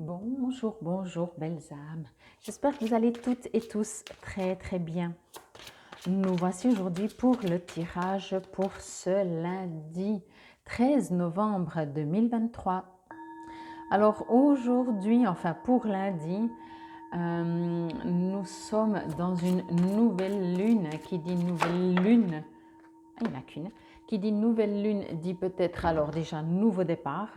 Bonjour, bonjour, belles âmes. J'espère que vous allez toutes et tous très très bien. Nous voici aujourd'hui pour le tirage pour ce lundi 13 novembre 2023. Alors aujourd'hui, enfin pour lundi, nous sommes dans une nouvelle lune. Qui dit nouvelle lune, il n'y en a qu'une. Qui dit nouvelle lune dit peut-être alors déjà nouveau départ.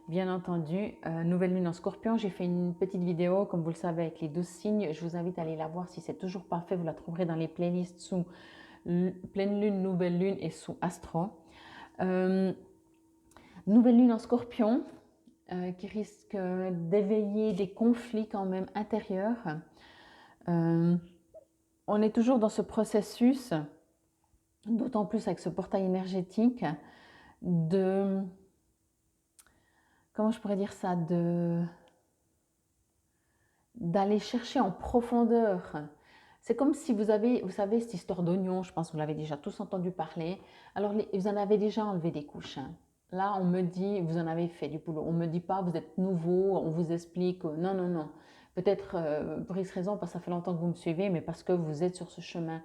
Bien entendu, nouvelle lune en scorpion, j'ai fait une petite vidéo, comme vous le savez, avec les 12 signes. Je vous invite à aller la voir si c'est toujours pas fait. Vous la trouverez dans les playlists sous pleine lune, nouvelle lune et sous astro. Nouvelle lune en scorpion qui risque d'éveiller des conflits quand même intérieurs. On est toujours dans ce processus, d'autant plus avec ce portail énergétique, comment je pourrais dire ça, d'aller chercher en profondeur. C'est comme si vous savez, cette histoire d'oignon, je pense que vous l'avez déjà tous entendu parler. Alors, vous en avez déjà enlevé des couches. Là, on me dit, vous en avez fait du boulot. On ne me dit pas, vous êtes nouveau, on vous explique. Non, non, non. Peut-être pour X raison, parce que ça fait longtemps que vous me suivez, mais parce que vous êtes sur ce chemin.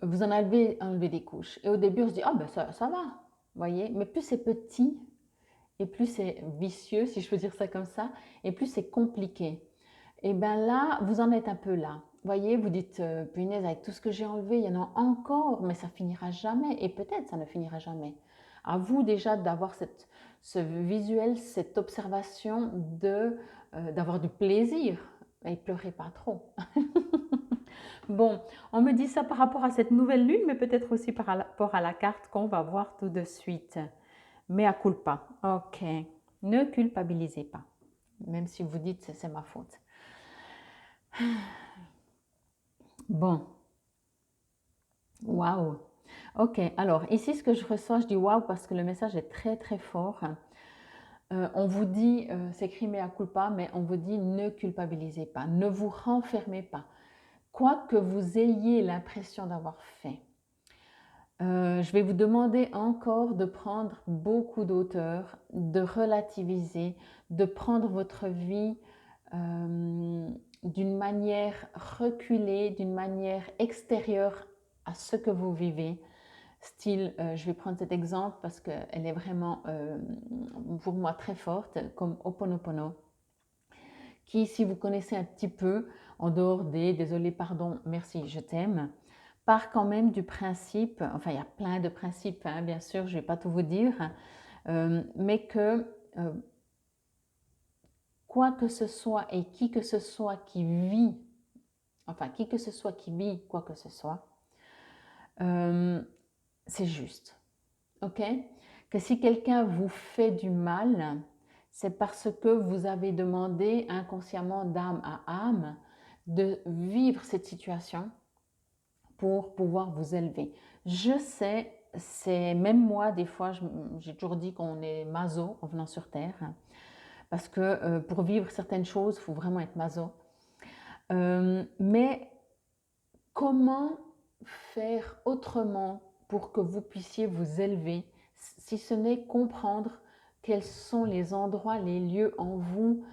Vous en avez enlevé des couches. Et au début, on se dit, ah ben ça va, voyez. Mais plus c'est petit, et plus c'est vicieux, si je peux dire ça comme ça, et plus c'est compliqué. Et bien là, vous en êtes un peu là. Voyez, vous dites, punaise, avec tout ce que j'ai enlevé, il y en a encore, mais ça finira jamais. Et peut-être ça ne finira jamais. À vous déjà d'avoir ce visuel, cette observation d'avoir du plaisir. Et pleurez pas trop. Bon, on me dit ça par rapport à cette nouvelle lune, mais peut-être aussi par rapport à la carte qu'on va voir tout de suite. Mea culpa. Ok. Ne culpabilisez pas. Même si vous dites c'est ma faute. Bon. Waouh. Ok. Alors, ici, ce que je reçois, je dis waouh parce que le message est très, très fort. On vous dit, c'est écrit mea culpa, mais on vous dit ne culpabilisez pas. Ne vous renfermez pas. Quoi que vous ayez l'impression d'avoir fait. Je vais vous demander encore de prendre beaucoup d'auteur, de relativiser, de prendre votre vie d'une manière reculée, d'une manière extérieure à ce que vous vivez. Style, je vais prendre cet exemple parce qu'elle est vraiment pour moi très forte, comme Ho'oponopono, qui, si vous connaissez un petit peu, en dehors des désolé, pardon, merci, je t'aime, part quand même du principe, enfin il y a plein de principes, hein, bien sûr, je ne vais pas tout vous dire, mais que quoi que ce soit et qui que ce soit qui vit, enfin qui que ce soit qui vit quoi que ce soit, c'est juste, ok? Que si quelqu'un vous fait du mal, c'est parce que vous avez demandé inconsciemment d'âme à âme de vivre cette situation pour pouvoir vous élever. Je sais, c'est même moi, des fois, j'ai toujours dit qu'on est maso en venant sur Terre, parce que pour vivre certaines choses, il faut vraiment être maso. Mais comment faire autrement pour que vous puissiez vous élever, si ce n'est comprendre quels sont les endroits, les lieux en vous,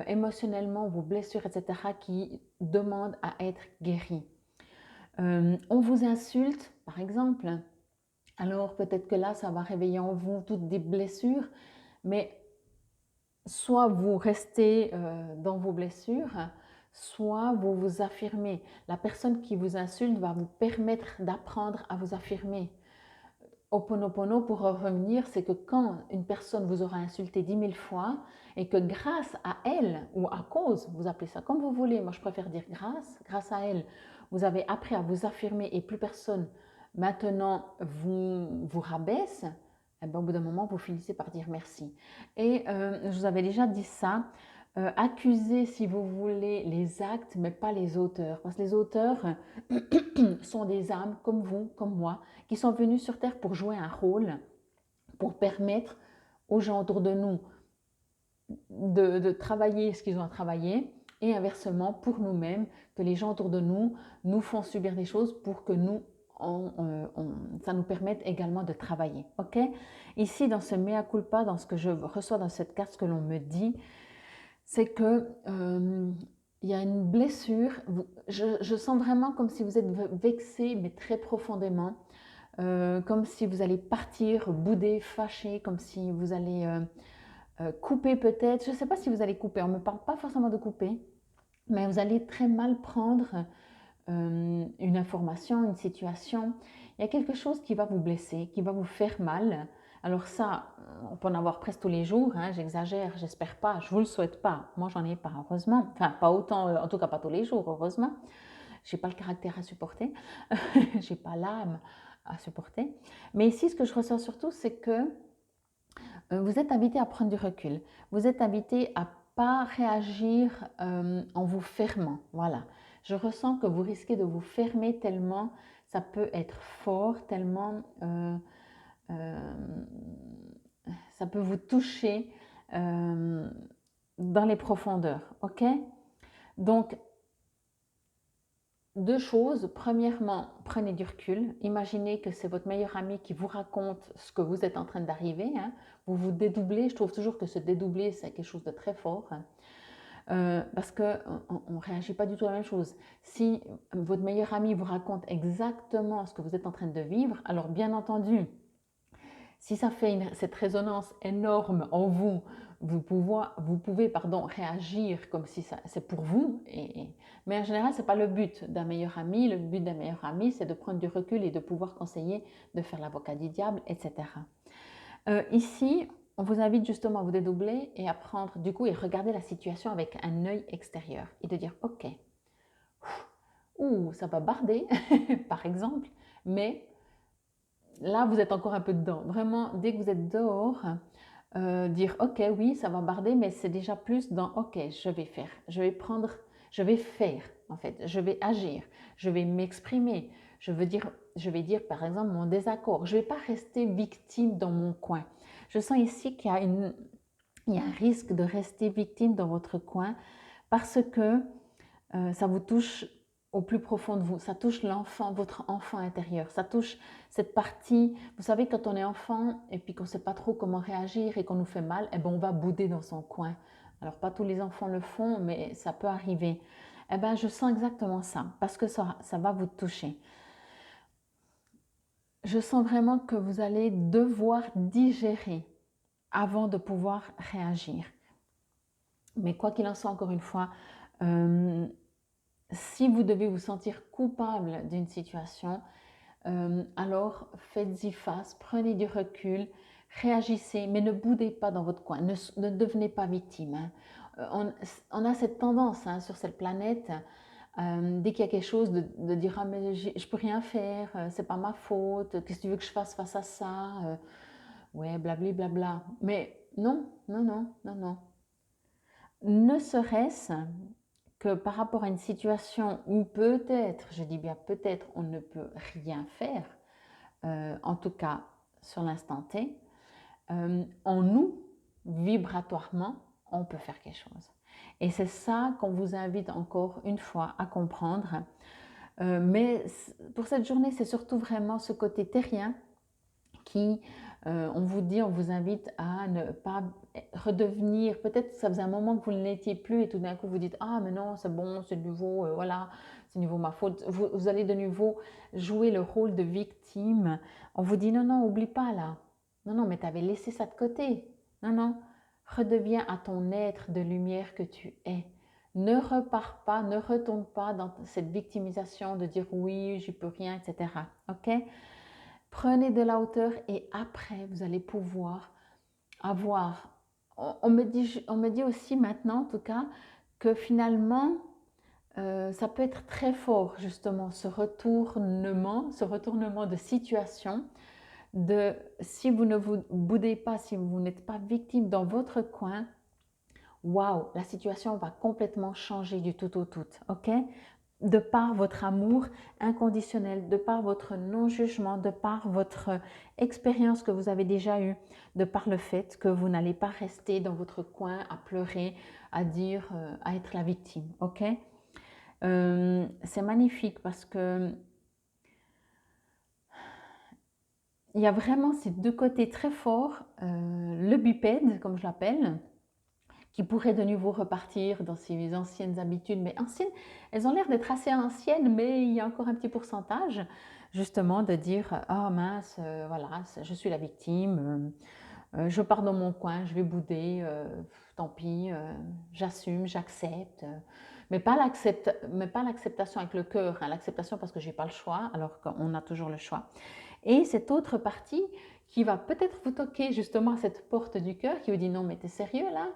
émotionnellement, vos blessures, etc., qui demandent à être guéris. On vous insulte, par exemple, alors peut-être que là, ça va réveiller en vous toutes des blessures, mais soit vous restez dans vos blessures, soit vous vous affirmez. La personne qui vous insulte va vous permettre d'apprendre à vous affirmer. Ho'oponopono, pour revenir, c'est que quand une personne vous aura insulté 10 000 fois et que grâce à elle ou à cause, vous appelez ça comme vous voulez, moi je préfère dire grâce à elle, vous avez appris à vous affirmer et plus personne maintenant vous rabaisse, eh ben, au bout d'un moment, vous finissez par dire merci. Et je vous avais déjà dit ça, accusez si vous voulez les actes, mais pas les auteurs. Parce que les auteurs sont des âmes comme vous, comme moi, qui sont venus sur Terre pour jouer un rôle, pour permettre aux gens autour de nous de travailler ce qu'ils ont à travailler, et inversement pour nous-mêmes, que les gens autour de nous nous font subir des choses pour que nous, ça nous permet également de travailler. Ok. Ici, dans ce mea culpa, dans ce que je reçois dans cette carte, ce que l'on me dit, c'est que il y a une blessure. Je sens vraiment comme si vous êtes vexé, mais très profondément. Comme si vous allez partir, bouder, fâché, comme si vous allez couper peut-être. Je ne sais pas si vous allez couper, on ne me parle pas forcément de couper, mais vous allez très mal prendre une information, une situation. Il y a quelque chose qui va vous blesser, qui va vous faire mal. Alors ça, on peut en avoir presque tous les jours, hein, j'exagère, j'espère pas, je vous le souhaite pas. Moi, j'en ai pas, heureusement. Enfin, pas autant, en tout cas pas tous les jours, heureusement. J'ai pas le caractère à supporter, j'ai pas l'âme à supporter. Mais ici, ce que je ressens surtout, c'est que vous êtes invité à prendre du recul. Vous êtes invité à pas réagir en vous fermant. Voilà. Je ressens que vous risquez de vous fermer tellement ça peut être fort, tellement euh, ça peut vous toucher dans les profondeurs. Ok? Donc, deux choses. Premièrement, prenez du recul. Imaginez que c'est votre meilleur ami qui vous raconte ce que vous êtes en train d'arriver. Hein. Vous vous dédoublez. Je trouve toujours que se dédoubler, c'est quelque chose de très fort. Hein. Parce qu'on ne réagit pas du tout à la même chose. Si votre meilleur ami vous raconte exactement ce que vous êtes en train de vivre, alors bien entendu, si ça fait cette résonance énorme en vous, vous pouvez réagir comme si c'est pour vous. Mais en général, ce n'est pas le but d'un meilleur ami. Le but d'un meilleur ami, c'est de prendre du recul et de pouvoir conseiller, de faire l'avocat du diable, etc. Ici, on vous invite justement à vous dédoubler et à prendre du coup et regarder la situation avec un œil extérieur et de dire ok, ouh, ça va barder par exemple, mais là vous êtes encore un peu dedans. Vraiment, dès que vous êtes dehors, dire ok, oui, ça va barder, mais c'est déjà plus dans ok, je vais faire, je vais prendre, je vais faire en fait, je vais agir, je vais m'exprimer, je vais dire par exemple mon désaccord, je ne vais pas rester victime dans mon coin. Je sens ici qu'il y a un risque de rester victime dans votre coin parce que ça vous touche au plus profond de vous, ça touche l'enfant, votre enfant intérieur, ça touche cette partie, vous savez quand on est enfant et puis qu'on ne sait pas trop comment réagir et qu'on nous fait mal, eh ben on va bouder dans son coin. Alors pas tous les enfants le font, mais ça peut arriver. Eh ben je sens exactement ça, parce que ça va vous toucher. Je sens vraiment que vous allez devoir digérer avant de pouvoir réagir. Mais quoi qu'il en soit, encore une fois, si vous devez vous sentir coupable d'une situation, alors faites-y face, prenez du recul, réagissez, mais ne boudez pas dans votre coin, ne devenez pas victime. Hein. On a cette tendance hein, sur cette planète, dès qu'il y a quelque chose, de dire ah, mais je peux rien faire, c'est pas ma faute, qu'est-ce que tu veux que je fasse face à ça ouais, blabli blabla. Mais non, non, non, non, non. Ne serait-ce que par rapport à une situation où peut-être, je dis bien peut-être, on ne peut rien faire, en tout cas sur l'instant T, en nous, vibratoirement, on peut faire quelque chose. Et c'est ça qu'on vous invite encore une fois à comprendre. Mais pour cette journée, c'est surtout vraiment ce côté terrien qui, on vous dit, on vous invite à ne pas redevenir, peut-être que ça faisait un moment que vous ne l'étiez plus et tout d'un coup vous dites ah mais non c'est bon, c'est de nouveau, voilà, c'est de nouveau ma faute. Vous allez de nouveau jouer le rôle de victime. On vous dit non, non, oublie pas là. Non, non, mais tu avais laissé ça de côté. Non, non, redeviens à ton être de lumière que tu es. Ne repars pas, ne retombe pas dans cette victimisation de dire oui, j'y peux rien, etc. Ok? Prenez de la hauteur et après, vous allez pouvoir avoir... On me dit aussi maintenant, en tout cas, que finalement, ça peut être très fort, justement, ce retournement de situation, de si vous ne vous boudez pas, si vous n'êtes pas victime dans votre coin, waouh, la situation va complètement changer du tout au tout, ok? De par votre amour inconditionnel, de par votre non-jugement, de par votre expérience que vous avez déjà eue, de par le fait que vous n'allez pas rester dans votre coin à pleurer, à dire, à être la victime, ok? C'est magnifique parce que il y a vraiment ces deux côtés très forts, le bipède, comme je l'appelle, qui pourrait de nouveau repartir dans ses anciennes habitudes, mais anciennes, elles ont l'air d'être assez anciennes, mais il y a encore un petit pourcentage, justement, de dire, ah mince, voilà, je suis la victime, je pars dans mon coin, je vais bouder, tant pis, j'assume, j'accepte, mais pas l'acceptation avec le cœur, hein, l'acceptation parce que j'ai pas le choix, alors qu'on a toujours le choix. Et cette autre partie qui va peut-être vous toquer justement à cette porte du cœur, qui vous dit non mais t'es sérieux là?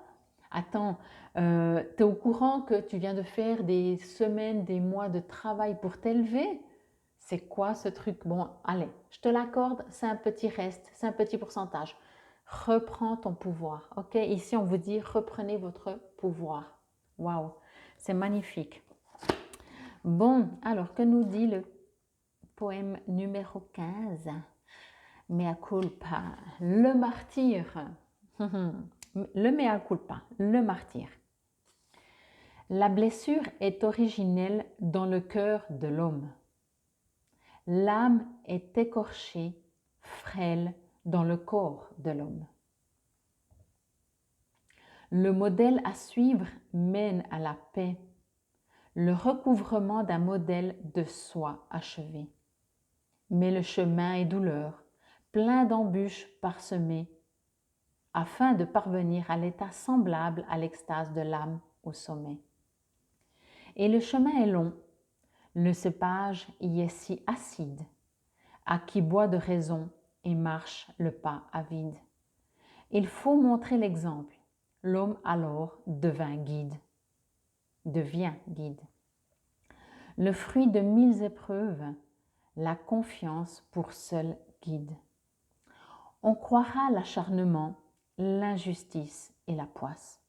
Attends, t'es au courant que tu viens de faire des semaines, des mois de travail pour t'élever? C'est quoi ce truc? Bon, allez, je te l'accorde, c'est un petit reste, c'est un petit pourcentage. Reprends ton pouvoir, ok? Ici, on vous dit reprenez votre pouvoir. Waouh, c'est magnifique. Bon, alors que nous dit le poème numéro 15? Mea culpa, le martyr. Le mea culpa, le martyr. La blessure est originelle dans le cœur de l'homme. L'âme est écorchée, frêle dans le corps de l'homme. Le modèle à suivre mène à la paix, le recouvrement d'un modèle de soi achevé. Mais le chemin est douleur, plein d'embûches parsemées, afin de parvenir à l'état semblable à l'extase de l'âme au sommet. Et le chemin est long, le cépage y est si acide, à qui boit de raison et marche le pas avide. Il faut montrer l'exemple. L'homme alors devient guide. Le fruit de 1000 épreuves, la confiance pour seul guide. On croira l'acharnement, l'injustice et la poisse.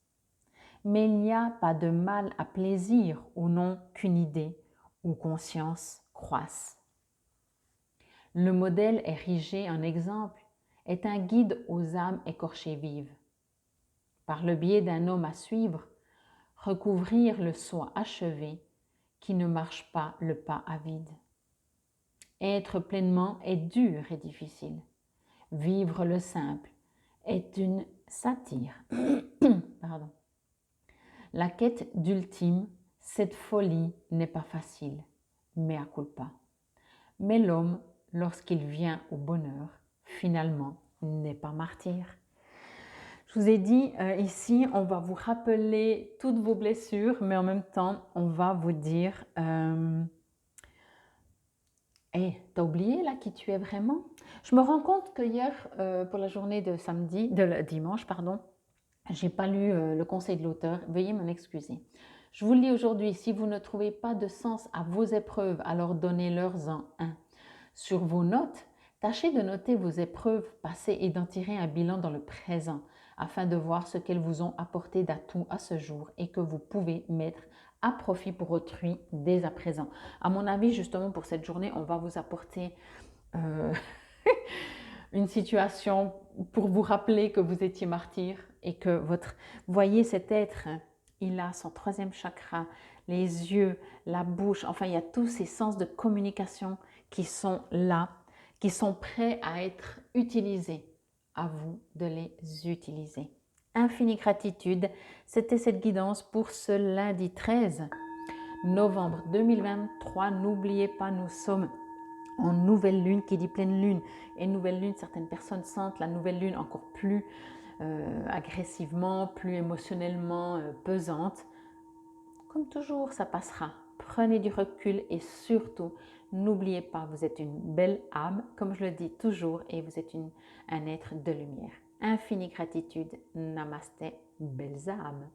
Mais il n'y a pas de mal à plaisir au nom qu'une idée ou conscience croisse. Le modèle érigé en exemple est un guide aux âmes écorchées vives. Par le biais d'un homme à suivre, recouvrir le soi achevé qui ne marche pas le pas avide. Être pleinement est dur et difficile. Vivre le simple est une satire. Pardon. La quête d'ultime, cette folie n'est pas facile, mea culpa. Mais l'homme, lorsqu'il vient au bonheur, finalement, n'est pas martyr. Je vous ai dit, ici, on va vous rappeler toutes vos blessures, mais en même temps, on va vous dire, hey, t'as oublié là qui tu es vraiment? Je me rends compte que hier, pour la journée de dimanche, pardon, j'ai pas lu le conseil de l'auteur, veuillez m'en excuser. Je vous le lis aujourd'hui, si vous ne trouvez pas de sens à vos épreuves, alors donnez-leur-en un. Sur vos notes, tâchez de noter vos épreuves passées et d'en tirer un bilan dans le présent, afin de voir ce qu'elles vous ont apporté d'atout à ce jour et que vous pouvez mettre à profit pour autrui dès à présent. À mon avis, justement, pour cette journée, on va vous apporter une situation pour vous rappeler que vous étiez martyr et que voyez cet être, il a son troisième chakra, les yeux, la bouche, enfin il y a tous ces sens de communication qui sont là, qui sont prêts à être utilisés. À vous de les utiliser. Infinie gratitude, c'était cette guidance pour ce lundi 13 novembre 2023. N'oubliez pas, nous sommes en nouvelle lune, qui dit pleine lune et nouvelle lune, certaines personnes sentent la nouvelle lune encore plus agressivement, plus émotionnellement pesante. Comme toujours, ça passera. Prenez du recul et surtout, n'oubliez pas, vous êtes une belle âme, comme je le dis toujours, et vous êtes un être de lumière. Infinie gratitude. Namasté, belles âmes.